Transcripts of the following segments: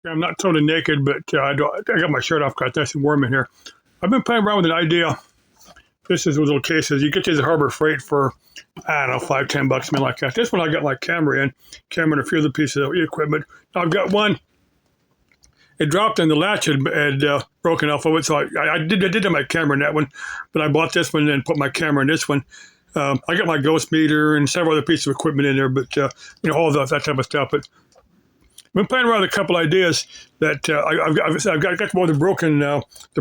I'm not totally naked, but I got my shirt off because it's nice and warm in here. I've been playing around with an idea. This is those little cases. You get these at Harbor Freight for, I don't know, $5, $10, something like that. This one I got my camera and a few other pieces of equipment. Now I've got one. It dropped and the latch had broken off of it, so I did have my camera in that one, but I bought this one and put my camera in this one. I got my ghost meter and several other pieces of equipment in there, but all that type of stuff. But I've been playing around with a couple ideas that I've got more of the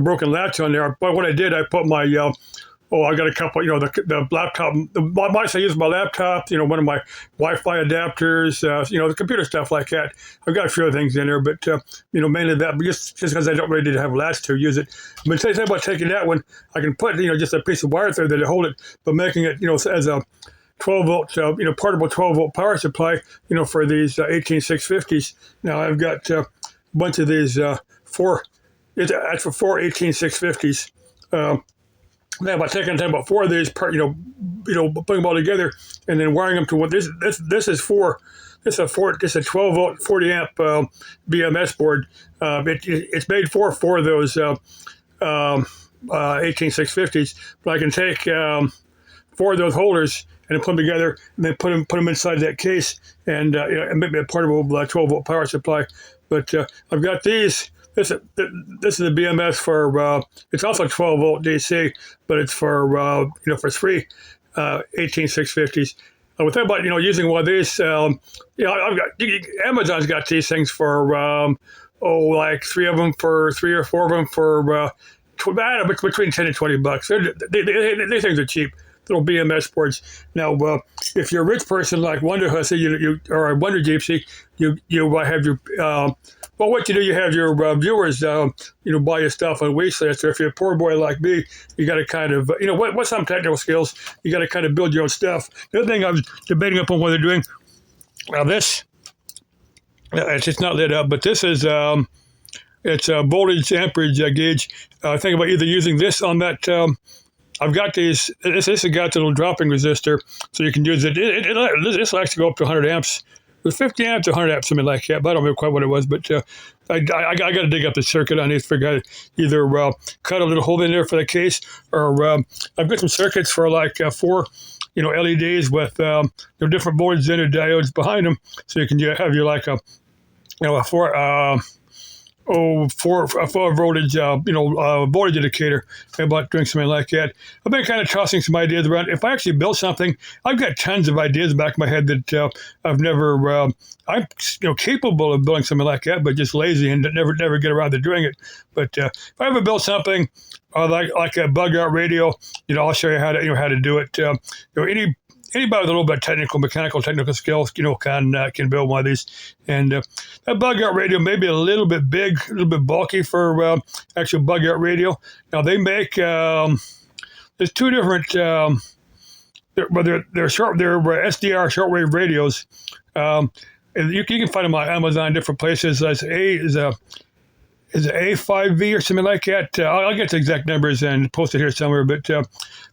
broken latch on there. But what I did, I put my I got a couple, the laptop, the device I use my laptop, one of my Wi-Fi adapters, the computer stuff like that. I've got a few other things in there, but mainly that, but just because I don't really have a latch to use it. But say about taking that one, I can put just a piece of wire there that hold it, but making it as a 12 volt, portable 12 volt power supply, for these 18650s. Now I've got a bunch of these four 18650s. Now, by taking about four of these, putting them all together, and then wiring them to what this is for. This is a 12 volt, 40 amp BMS board. It's made for four of those 18650s, but I can take four of those holders and then put them together, and then put them inside that case, and make me a portable 12 volt power supply. But I've got these. This is a BMS for it's also 12 volt DC, but it's for for free 18650s. I would think about using one of these. I've got Amazon's got these things for like three or four of them for between $10 and $20. These things are cheap. Little BMS boards. Now, if you're a rich person like Wonder Hussy, or a Wonder Gypsy, you have your what you do, you have your viewers, buy your stuff on Wishlist. Or if you're a poor boy like me, you got to kind of, what's some technical skills? You got to kind of build your own stuff. The other thing I was debating upon what they're doing. Now this, it's just not lit up, but this is it's a voltage amperage gauge. Think about either using this on that. I've got these. This has got the little dropping resistor, so you can use it. This will actually go up to 100 amps. It was 50 amps to 100 amps, something like that. But I don't remember quite what it was. But I got to dig up the circuit on these. Figure out either cut a little hole in there for the case, or I've got some circuits for like four, LEDs with different voltage in or diodes behind them, so you can have your like a four voltage, voltage indicator. About doing something like that. I've been kind of tossing some ideas around. If I actually build something, I've got tons of ideas back in my head that I've never. I'm capable of building something like that, but just lazy and never get around to doing it. But if I ever build something like a bug out radio, I'll show you how to do it. Anybody with a little bit of mechanical technical skills, can build one of these. And that bug out radio may be a little bit big, a little bit bulky for actual bug out radio. Now they make there's two different, they're SDR shortwave radios. And you can find them on Amazon, different places. Is it A5V or something like that? I'll get the exact numbers and post it here somewhere. But it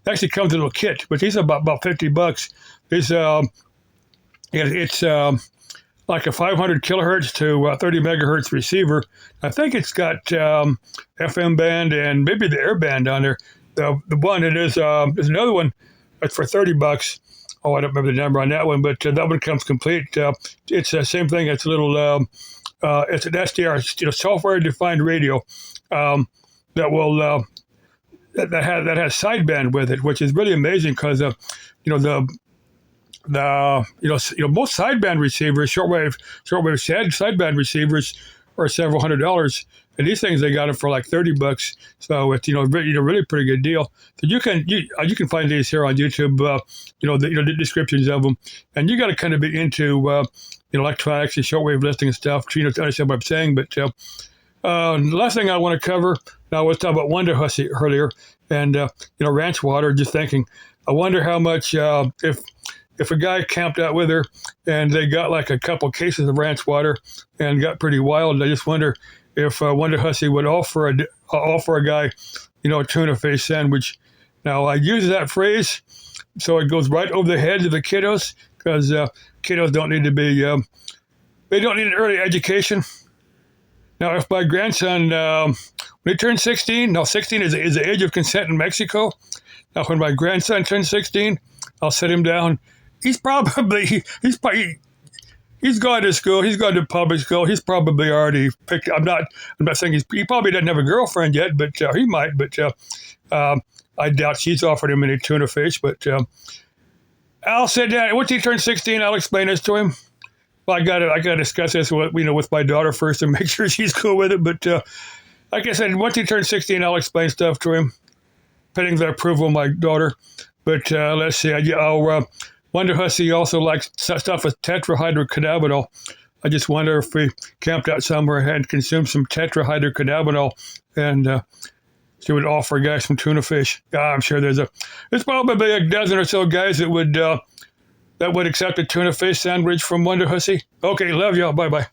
actually comes in a little kit. But these are about $50. It's like a 500 kilohertz to 30 megahertz receiver. I think it's got FM band and maybe the air band on there. The one it is there's another one that's for $30. Oh, I don't remember the number on that one, but that one comes complete. It's the same thing. It's a little. It's an SDR, software-defined radio that will that has sideband with it, which is really amazing because most sideband receivers, shortwave sideband receivers, are several $100s, and these things they got it for like $30. So it's really pretty good deal. So you can find these here on YouTube. The descriptions of them, and you got to kind of be into electronics and shortwave listening and stuff to understand what I'm saying. But the last thing I want to cover, now I was talking about Wonder Hussy earlier, and ranch water. Just thinking, I wonder how much if a guy camped out with her and they got like a couple cases of ranch water and got pretty wild. I just wonder if Wonder Hussy would offer a guy, a tuna fish sandwich. Now I use that phrase so it goes right over the heads of the kiddos, because kiddos don't need to be they don't need an early education. Now, if my grandson, when he turns 16, now 16 is the age of consent in Mexico. Now, when my grandson turns 16, I'll sit him down. He's gone to school. He's gone to public school. He's probably already picked. I'm not saying he probably doesn't have a girlfriend yet, but he might. But I doubt she's offered him any tuna fish. But I'll sit down. Once he turns 16, I'll explain this to him. Well, I gotta discuss this with my daughter first and make sure she's cool with it. But like I said, once he turns 16, I'll explain stuff to him, pending the approval of my daughter. But let's see. Wonder Hussy also likes stuff with tetrahydrocannabinol. I just wonder if we camped out somewhere and consumed some tetrahydrocannabinol, and she would offer guys some tuna fish. I'm sure there's probably a dozen or so guys that would accept a tuna fish sandwich from Wonder Hussy. Okay, love y'all. Bye bye.